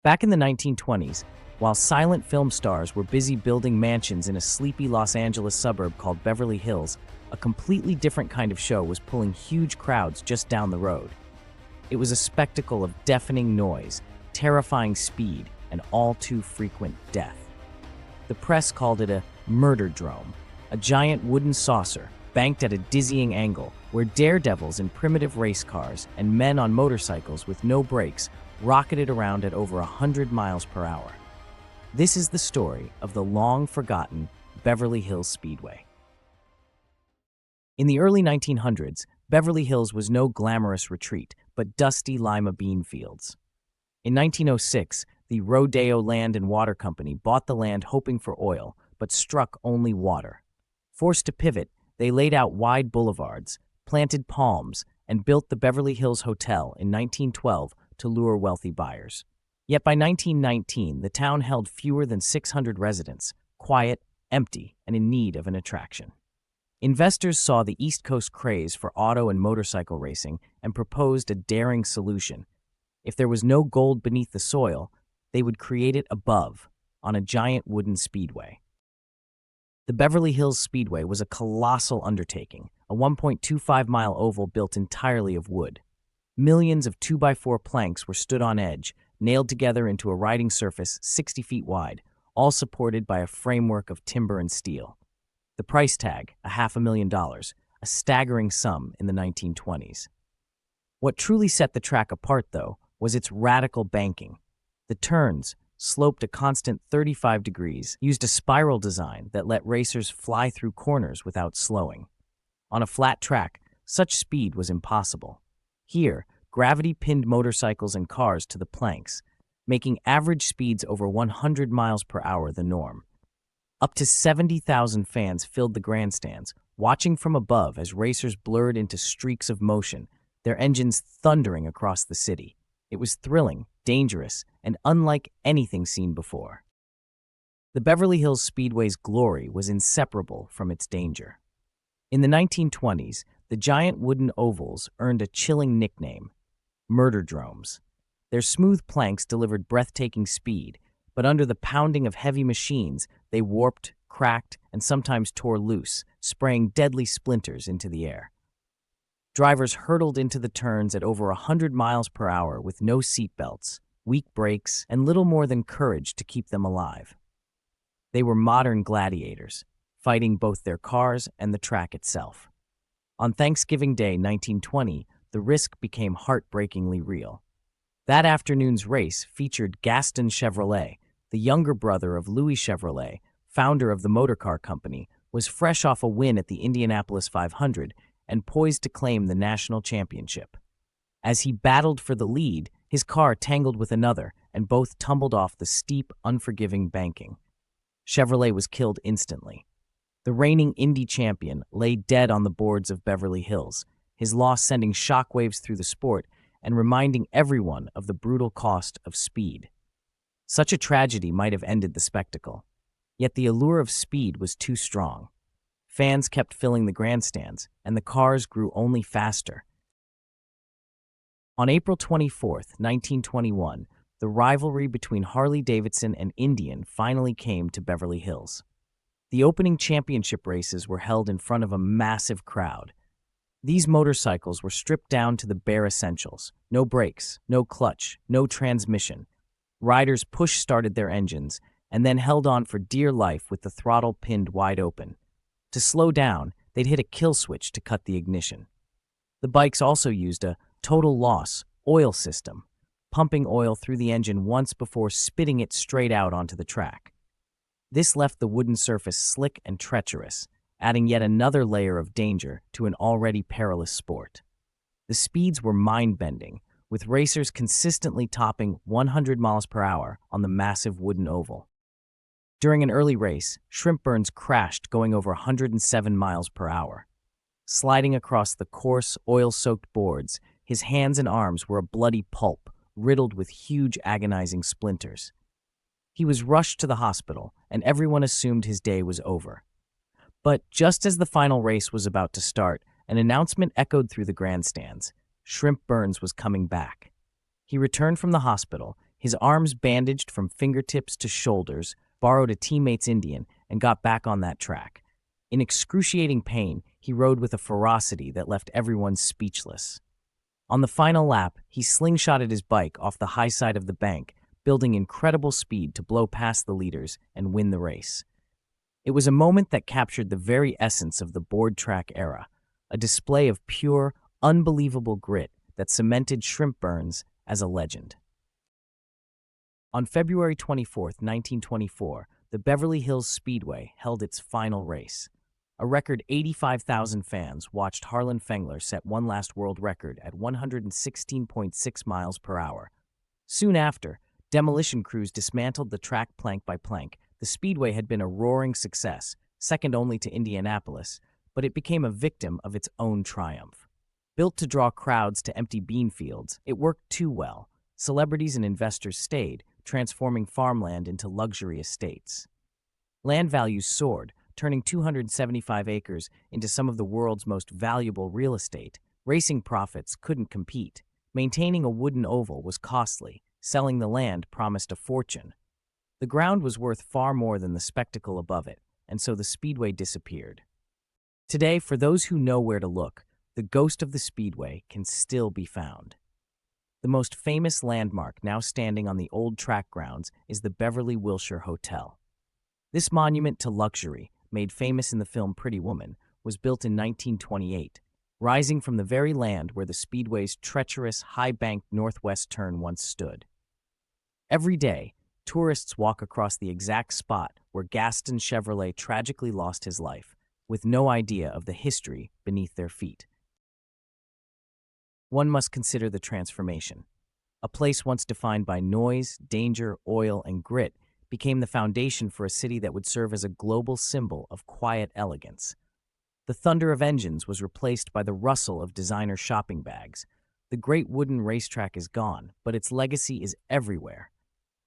Back in the 1920s, while silent film stars were busy building mansions in a sleepy Los Angeles suburb called Beverly Hills, a completely different kind of show was pulling huge crowds just down the road. It was a spectacle of deafening noise, terrifying speed, and all too frequent death. The press called it a murder-drome, a giant wooden saucer banked at a dizzying angle where daredevils in primitive race cars and men on motorcycles with no brakes rocketed around at over 100 miles per hour. This is the story of the long-forgotten Beverly Hills Speedway. In the early 1900s, Beverly Hills was no glamorous retreat, but dusty lima bean fields. In 1906, the Rodeo Land and Water Company bought the land hoping for oil, but struck only water. Forced to pivot, they laid out wide boulevards, planted palms, and built the Beverly Hills Hotel in 1912 to lure wealthy buyers. Yet by 1919, the town held fewer than 600 residents, quiet, empty, and in need of an attraction. Investors saw the East Coast craze for auto and motorcycle racing and proposed a daring solution. If there was no gold beneath the soil, they would create it above, on a giant wooden speedway. The Beverly Hills Speedway was a colossal undertaking, a 1.25-mile oval built entirely of wood. Millions of 2x4 planks were stood on edge, nailed together into a riding surface 60 feet wide, all supported by a framework of timber and steel. The price tag, $500,000, a staggering sum in the 1920s. What truly set the track apart, though, was its radical banking. The turns, sloped a constant 35 degrees, used a spiral design that let racers fly through corners without slowing. On a flat track, such speed was impossible. Here, gravity pinned motorcycles and cars to the planks, making average speeds over 100 miles per hour the norm. Up to 70,000 fans filled the grandstands, watching from above as racers blurred into streaks of motion, their engines thundering across the city. It was thrilling, dangerous, and unlike anything seen before. The Beverly Hills Speedway's glory was inseparable from its danger. In the 1920s, the giant wooden ovals earned a chilling nickname, murder-dromes. Their smooth planks delivered breathtaking speed, but under the pounding of heavy machines, they warped, cracked, and sometimes tore loose, spraying deadly splinters into the air. Drivers hurtled into the turns at over 100 miles per hour with no seatbelts, weak brakes, and little more than courage to keep them alive. They were modern gladiators, fighting both their cars and the track itself. On Thanksgiving Day 1920, the risk became heartbreakingly real. That afternoon's race featured Gaston Chevrolet, the younger brother of Louis Chevrolet, founder of the motorcar company, was fresh off a win at the Indianapolis 500 and poised to claim the national championship. As he battled for the lead, his car tangled with another, and both tumbled off the steep, unforgiving banking. Chevrolet was killed instantly. The reigning Indy champion lay dead on the boards of Beverly Hills, his loss sending shockwaves through the sport and reminding everyone of the brutal cost of speed. Such a tragedy might have ended the spectacle. Yet the allure of speed was too strong. Fans kept filling the grandstands, and the cars grew only faster. On April 24, 1921, the rivalry between Harley Davidson and Indian finally came to Beverly Hills. The opening championship races were held in front of a massive crowd. These motorcycles were stripped down to the bare essentials: no brakes, no clutch, no transmission. Riders push-started their engines and then held on for dear life with the throttle pinned wide open. To slow down, they'd hit a kill switch to cut the ignition. The bikes also used a total loss oil system, pumping oil through the engine once before spitting it straight out onto the track. This left the wooden surface slick and treacherous, adding yet another layer of danger to an already perilous sport. The speeds were mind-bending, with racers consistently topping 100 miles per hour on the massive wooden oval. During an early race, Shrimp Burns crashed going over 107 miles per hour. Sliding across the coarse, oil-soaked boards, his hands and arms were a bloody pulp, riddled with huge agonizing splinters. He was rushed to the hospital, and everyone assumed his day was over. But just as the final race was about to start, an announcement echoed through the grandstands. Shrimp Burns was coming back. He returned from the hospital, His arms bandaged from fingertips to shoulders, borrowed a teammate's Indian, and got back on that track. In excruciating pain, he rode with a ferocity that left everyone speechless. On the final lap, he slingshotted his bike off the high side of the bank, building incredible speed to blow past the leaders and win the race. It was a moment that captured the very essence of the board track era, a display of pure, unbelievable grit that cemented Shrimp Burns as a legend. On February 24, 1924, the Beverly Hills Speedway held its final race. A record 85,000 fans watched Harlan Fengler set one last world record at 116.6 miles per hour. Soon after, demolition crews dismantled the track plank by plank. The Speedway had been a roaring success, second only to Indianapolis, but it became a victim of its own triumph. Built to draw crowds to empty bean fields, it worked too well. Celebrities and investors stayed, transforming farmland into luxury estates. Land values soared, turning 275 acres into some of the world's most valuable real estate. Racing profits couldn't compete. Maintaining a wooden oval was costly. Selling the land promised a fortune. The ground was worth far more than the spectacle above it, and so the Speedway disappeared. Today, for those who know where to look, the ghost of the Speedway can still be found. The most famous landmark now standing on the old track grounds is the Beverly Wilshire Hotel. This monument to luxury, made famous in the film Pretty Woman, was built in 1928, rising from the very land where the Speedway's treacherous, high-banked northwest turn once stood. Every day, tourists walk across the exact spot where Gaston Chevrolet tragically lost his life, with no idea of the history beneath their feet. One must consider the transformation. A place once defined by noise, danger, oil, and grit became the foundation for a city that would serve as a global symbol of quiet elegance. The thunder of engines was replaced by the rustle of designer shopping bags. The great wooden racetrack is gone, but its legacy is everywhere.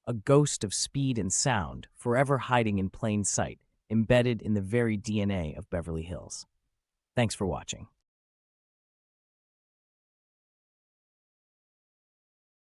A ghost of speed and sound, forever hiding in plain sight, embedded in the very DNA of Beverly Hills. Thanks for watching.